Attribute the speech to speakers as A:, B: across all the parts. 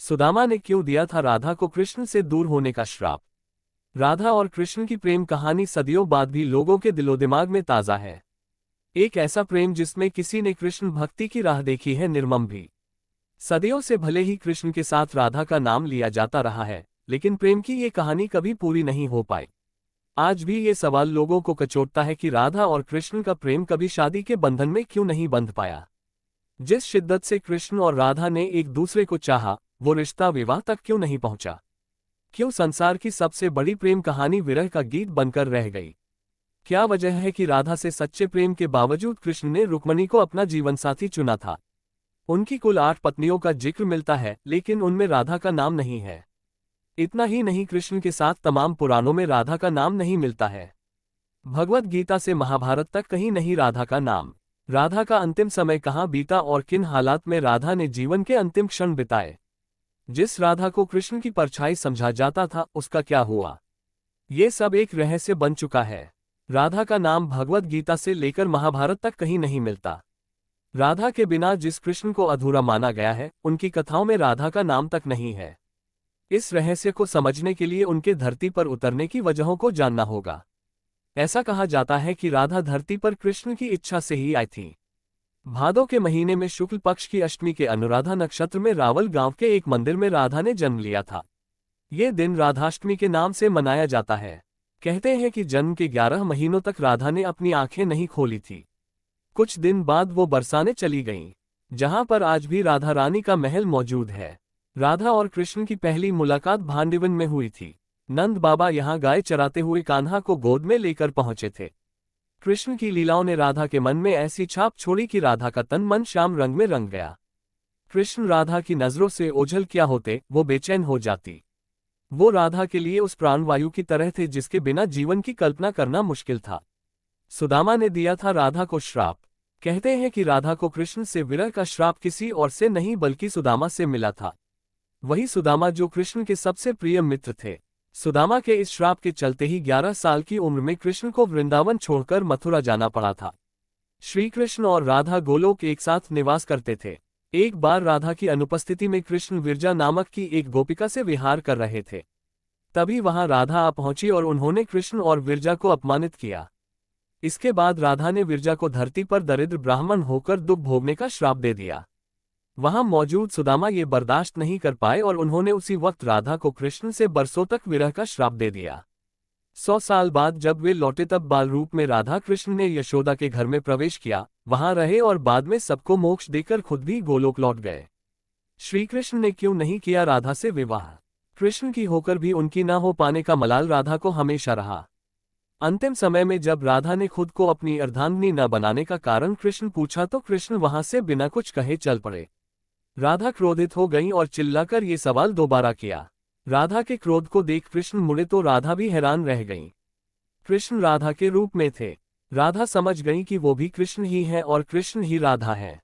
A: सुदामा ने क्यों दिया था राधा को कृष्ण से दूर होने का श्राप? राधा और कृष्ण की प्रेम कहानी सदियों बाद भी लोगों के दिलो-दिमाग में ताज़ा है। एक ऐसा प्रेम जिसमें किसी ने कृष्ण भक्ति की राह देखी है, निर्मम भी। सदियों से भले ही कृष्ण के साथ राधा का नाम लिया जाता रहा है, लेकिन प्रेम की ये कहानी कभी पूरी नहीं हो पाई। आज भी ये सवाल लोगों को कचोटता है कि राधा और कृष्ण का प्रेम कभी शादी के बंधन में क्यों नहीं बंध पाया। जिस शिद्दत से कृष्ण और राधा ने एक दूसरे को चाहा, वो रिश्ता विवाह तक क्यों नहीं पहुंचा? क्यों संसार की सबसे बड़ी प्रेम कहानी विरह का गीत बनकर रह गई? क्या वजह है कि राधा से सच्चे प्रेम के बावजूद कृष्ण ने रुक्मिणी को अपना जीवनसाथी चुना था? उनकी कुल 8 पत्नियों का जिक्र मिलता है, लेकिन उनमें राधा का नाम नहीं है। इतना ही नहीं, कृष्ण के साथ तमाम पुराणों में राधा का नाम नहीं मिलता है। भगवत गीता से महाभारत तक कहीं नहीं राधा का नाम। राधा का अंतिम समय कहाँ बीता और किन हालात में राधा ने जीवन के अंतिम क्षण बिताए? जिस राधा को कृष्ण की परछाई समझा जाता था, उसका क्या हुआ? ये सब एक रहस्य बन चुका है। राधा का नाम भगवत गीता से लेकर महाभारत तक कहीं नहीं मिलता। राधा के बिना जिस कृष्ण को अधूरा माना गया है, उनकी कथाओं में राधा का नाम तक नहीं है। इस रहस्य को समझने के लिए उनके धरती पर उतरने की वजहों को जानना होगा। ऐसा कहा जाता है कि राधा धरती पर कृष्ण की इच्छा से ही आई थी। भादो के महीने में शुक्ल पक्ष की अष्टमी के अनुराधा नक्षत्र में रावल गांव के एक मंदिर में राधा ने जन्म लिया था। ये दिन राधाष्टमी के नाम से मनाया जाता है। कहते हैं कि जन्म के 11 महीनों तक राधा ने अपनी आंखें नहीं खोली थी। कुछ दिन बाद वो बरसाने चली गईं, जहां पर आज भी राधा रानी का महल मौजूद है। राधा और कृष्ण की पहली मुलाकात भांडिवन में हुई थी। नंद बाबा यहां गाय चराते हुए कान्हा को गोद में लेकर पहुंचे थे। कृष्ण की लीलाओं ने राधा के मन में ऐसी छाप छोड़ी कि राधा का तन मन श्याम रंग में रंग गया। कृष्ण राधा की नजरों से ओझल क्या होते, वो बेचैन हो जाती। वो राधा के लिए उस प्राणवायु की तरह थे जिसके बिना जीवन की कल्पना करना मुश्किल था। सुदामा ने दिया था राधा को श्राप। कहते हैं कि राधा को कृष्ण से विरह का श्राप किसी और से नहीं बल्कि सुदामा से मिला था। वही सुदामा जो कृष्ण के सबसे प्रिय मित्र थे। सुदामा के इस श्राप के चलते ही 11 साल की उम्र में कृष्ण को वृंदावन छोड़कर मथुरा जाना पड़ा था। श्री कृष्ण और राधा गोलोक एक साथ निवास करते थे। एक बार राधा की अनुपस्थिति में कृष्ण विरजा नामक की एक गोपिका से विहार कर रहे थे। तभी वहां राधा आ पहुंची और उन्होंने कृष्ण और विरजा को अपमानित किया। इसके बाद राधा ने विरजा को धरती पर दरिद्र ब्राह्मण होकर दुख भोगने का श्राप दे दिया। वहां मौजूद सुदामा ये बर्दाश्त नहीं कर पाए और उन्होंने उसी वक्त राधा को कृष्ण से बरसों तक विरह का श्राप दे दिया। 100 साल बाद जब वे लौटे तब बाल रूप में राधा कृष्ण ने यशोदा के घर में प्रवेश किया, वहां रहे और बाद में सबको मोक्ष देकर खुद भी गोलोक लौट गए। श्री कृष्ण ने क्यों नहीं किया राधा से विवाह? कृष्ण की होकर भी उनकी न हो पाने का मलाल राधा को हमेशा रहा। अंतिम समय में जब राधा ने खुद को अपनी अर्धांगिनी न बनाने का कारण कृष्ण पूछा तो कृष्ण वहां से बिना कुछ कहे चल पड़े। राधा क्रोधित हो गईं और चिल्लाकर ये सवाल दोबारा किया। राधा के क्रोध को देख कृष्ण मुड़े तो राधा भी हैरान रह गईं। कृष्ण राधा के रूप में थे। राधा समझ गईं कि वो भी कृष्ण ही है और कृष्ण ही राधा है।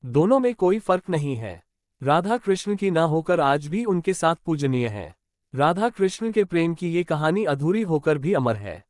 A: दोनों में कोई फर्क नहीं है। राधा कृष्ण की न होकर आज भी उनके साथ पूजनीय है। राधा कृष्ण के प्रेम की ये कहानी अधूरी होकर भी अमर है।